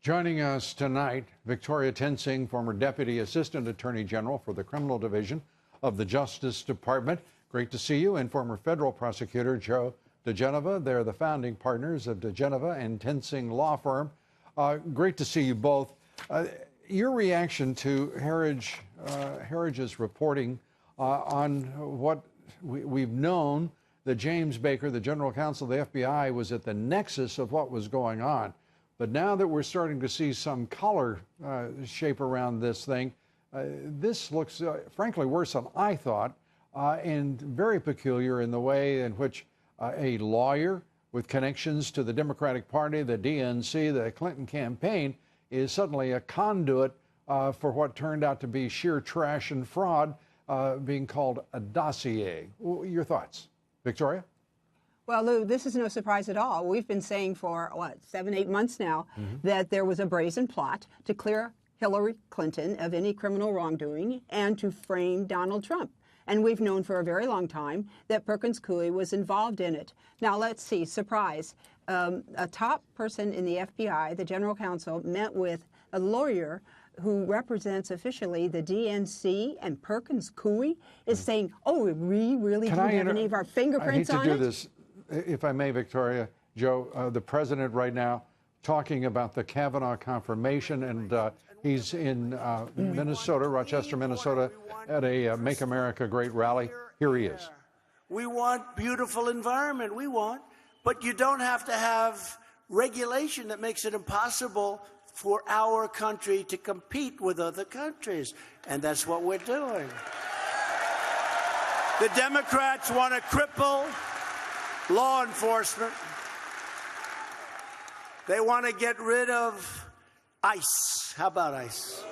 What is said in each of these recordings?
Joining us tonight, Victoria Toensing, former Deputy Assistant Attorney General for the Criminal Division of the Justice Department. Great to see you. And former federal prosecutor Joe diGenova. They're the founding partners of diGenova and Toensing law firm. Great to see you both. Your reaction to Heritage's reporting on what we've known that James Baker, the general counsel of the FBI, was at the nexus of what was going on. But now that we're starting to see some color shape around this thing, this looks, frankly, worse than I thought, and very peculiar in the way in which a lawyer with connections to the Democratic Party, the DNC, the Clinton campaign, is suddenly a conduit for what turned out to be sheer trash and fraud, being called a dossier. Your thoughts, Victoria? Well, Lou, this is no surprise at all. We've been saying for, 7, 8 months now, that there was a brazen plot to clear Hillary Clinton of any criminal wrongdoing and to frame Donald Trump. And we've known for a very long time that Perkins Coie was involved in it. Now, let's see, surprise. A top person in the FBI, the general counsel, met with a lawyer who represents officially the DNC, and Perkins Coie is saying, oh, we really don't have any of our fingerprints on it? I hate to do this, if I may, Victoria. Joe, the president right now talking about the Kavanaugh confirmation, and he's in Minnesota, Rochester, Minnesota, at a Make America Great rally. Here he is. We want beautiful environment, but you don't have to have regulation that makes it impossible for our country to compete with other countries. And that's what we're doing. The Democrats want to cripple law enforcement. They want to get rid of ICE. How about ICE?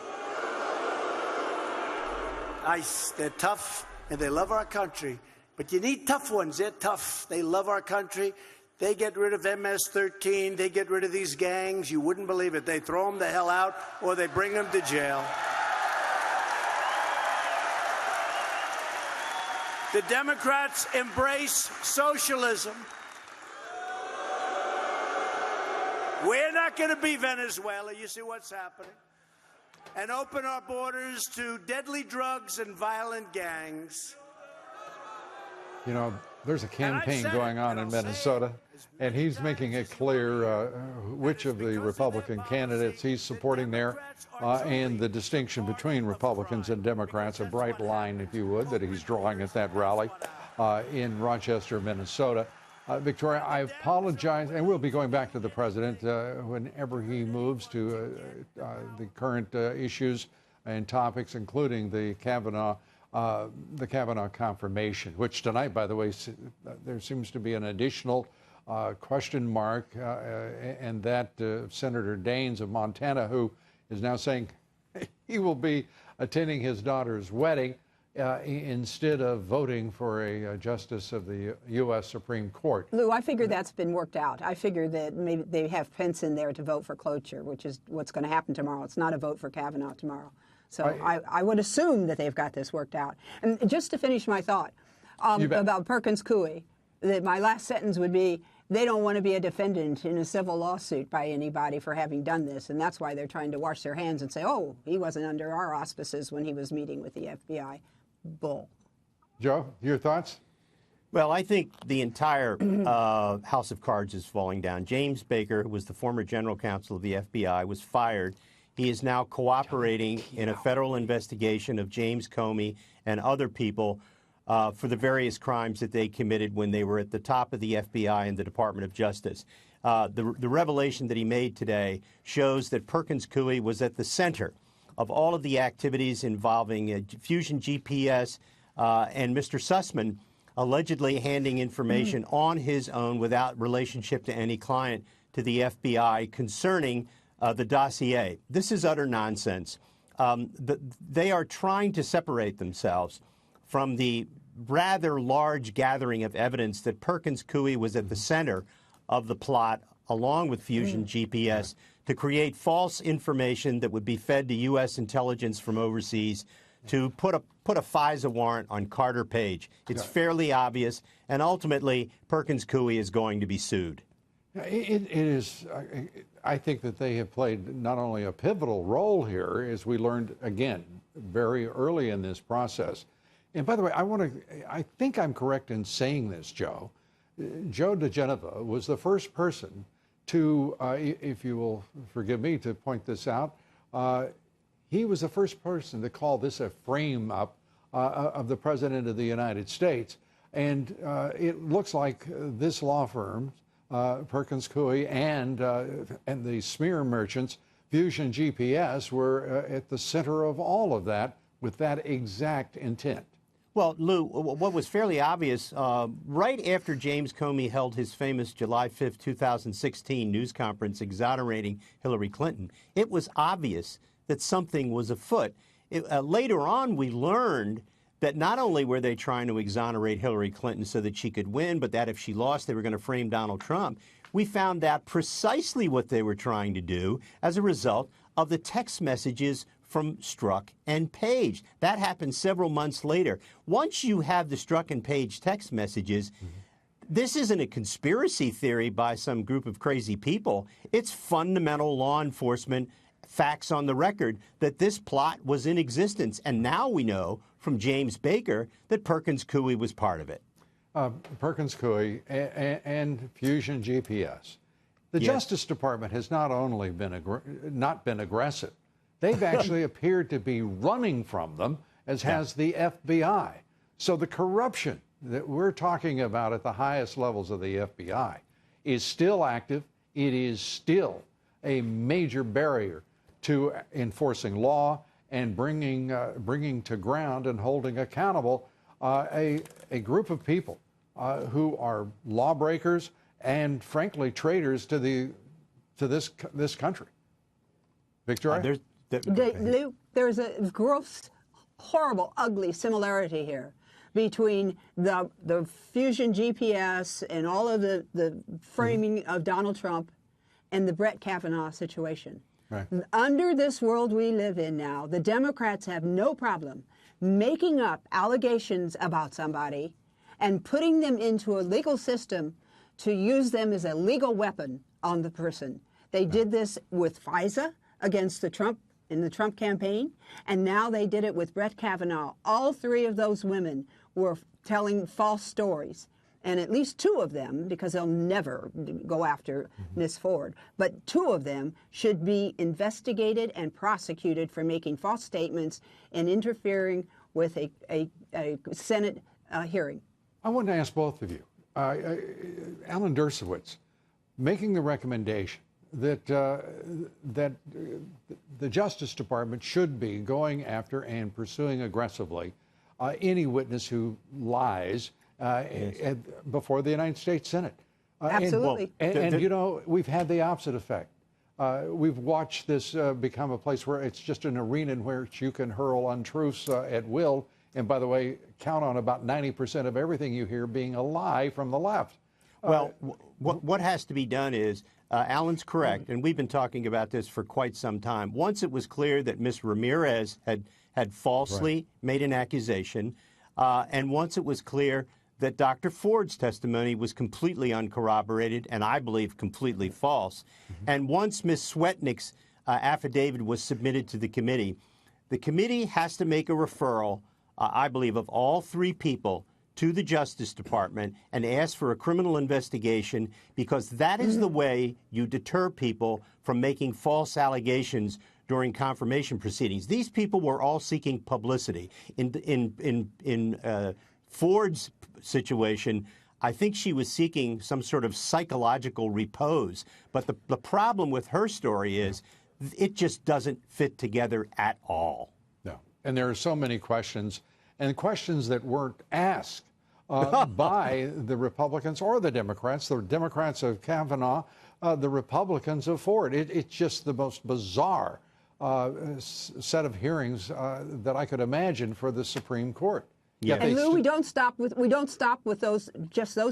ICE, they're tough and they love our country. But you need tough ones. They're tough. They love our country. They get rid of MS-13. They get rid of these gangs. You wouldn't believe it. They throw them the hell out or they bring them to jail. The Democrats embrace socialism. We're not going to be Venezuela. You see what's happening? And open our borders to deadly drugs and violent gangs. You know, there's a campaign going on in Minnesota, and he's making it clear which of the Republican candidates he's supporting there, and the distinction between Republicans and Democrats, a bright line, if you would, that he's drawing at that rally in Rochester, Minnesota. Victoria, I apologize, and we'll be going back to the president whenever he moves to the current issues and topics, including the Kavanaugh confirmation, which tonight, by the way, there seems to be an additional question mark, and that Senator Daines of Montana, who is now saying he will be attending his daughter's wedding instead of voting for a justice of the U.S. Supreme Court. Lou, I figure that's been worked out. I figure that maybe they have Pence in there to vote for cloture, which is what's going to happen tomorrow. It's not a vote for Kavanaugh tomorrow. So I would assume that they've got this worked out. And just to finish my thought about Perkins Coie, that my last sentence would be, they don't want to be a defendant in a civil lawsuit by anybody for having done this, and that's why they're trying to wash their hands and say, oh, he wasn't under our auspices when he was meeting with the FBI. Bull. Joe, your thoughts? Well, I think the entire house of cards is falling down. James Baker, who was the former general counsel of the FBI, was fired. He is now cooperating in a federal investigation of James Comey and other people for the various crimes that they committed when they were at the top of the FBI and the Department of Justice. The revelation that he made today shows that Perkins Coie was at the center of all of the activities involving Fusion GPS and Mr. Sussman allegedly handing information on his own without relationship to any client to the FBI concerning the dossier. This is utter nonsense. They are trying to separate themselves from the rather large gathering of evidence that Perkins Coie was at the center of the plot, along with Fusion GPS, to create false information that would be fed to U.S. intelligence from overseas to put a FISA warrant on Carter Page. It's fairly obvious, and ultimately Perkins Coie is going to be sued. It is, I think that they have played not only a pivotal role here, as we learned, again, very early in this process. And by the way, I think I'm correct in saying this, Joe. Joe diGenova was the first person to, if you will forgive me to point this out, he was the first person to call this a frame-up of the President of the United States. And it looks like this law firm, Perkins Coie and the smear merchants, Fusion GPS, were at the center of all of that with that exact intent. Well, Lou, what was fairly obvious, right after James Comey held his famous July 5th, 2016 news conference exonerating Hillary Clinton, it was obvious that something was afoot. Later on, we learned that not only were they trying to exonerate Hillary Clinton so that she could win, but that if she lost, they were going to frame Donald Trump. We found out precisely what they were trying to do as a result of the text messages from Strzok and Page. That happened several months later. Once you have the Strzok and Page text messages, this isn't a conspiracy theory by some group of crazy people. It's fundamental law enforcement facts on the record that this plot was in existence. And now we know from James Baker that Perkins Coie was part of it. Perkins Coie and Fusion GPS. The Justice Department has not only not been aggressive, they've actually appeared to be running from them, as has the FBI. So the corruption that we're talking about at the highest levels of the FBI is still active. It is still a major barrier to enforcing law and bringing to ground and holding accountable a group of people who are lawbreakers and, frankly, traitors to this country. Victoria? Lou, there's a gross, horrible, ugly similarity here between the Fusion GPS and all of the framing of Donald Trump and the Brett Kavanaugh situation. Right. Under this world we live in now, the Democrats have no problem making up allegations about somebody and putting them into a legal system to use them as a legal weapon on the person. They did this with FISA against in the Trump campaign, and now they did it with Brett Kavanaugh. All three of those women were telling false stories, and at least two of them, because they'll never go after Ms. Ford, but two of them should be investigated and prosecuted for making false statements and interfering with a Senate hearing. I want to ask both of you. Alan Dershowitz making the recommendation that the Justice Department should be going after and pursuing aggressively any witness who lies before the United States Senate. Absolutely. And you know, we've had the opposite effect. We've watched this become a place where it's just an arena in which you can hurl untruths at will. And by the way, count on about 90% of everything you hear being a lie from the left. Well, what has to be done is, Alan's correct, and we've been talking about this for quite some time. Once it was clear that Ms. Ramirez had falsely made an accusation, and once it was clear that Dr. Ford's testimony was completely uncorroborated and I believe completely false, and once Ms. Swetnick's affidavit was submitted to the committee has to make a referral, I believe, of all three people to the Justice Department and ask for a criminal investigation, because that is the way you deter people from making false allegations during confirmation proceedings. These people were all seeking publicity. In Ford's situation, I think she was seeking some sort of psychological repose. But the problem with her story is it just doesn't fit together at all. No. And there are so many questions, and questions that weren't asked by the Republicans or the Democrats of Kavanaugh, the Republicans of Ford. It's just the most bizarre set of hearings that I could imagine for the Supreme Court. Yeah. And Lou, we don't stop with those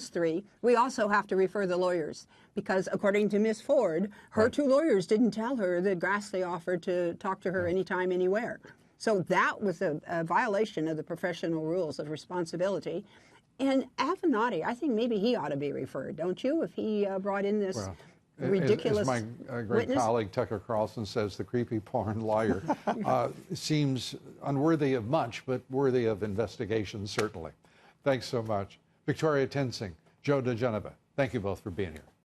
three. We also have to refer the lawyers, because according to Ms. Ford, her two lawyers didn't tell her that Grassley offered to talk to her anytime, anywhere. So that was a violation of the professional rules of responsibility. And Avenatti, I think maybe he ought to be referred, don't you? If he brought in this ridiculous as my great witness? colleague Tucker Carlson says, the creepy porn lawyer seems unworthy of much, but worthy of investigation, certainly. Thanks so much. Victoria Toensing, Joe diGenova, thank you both for being here.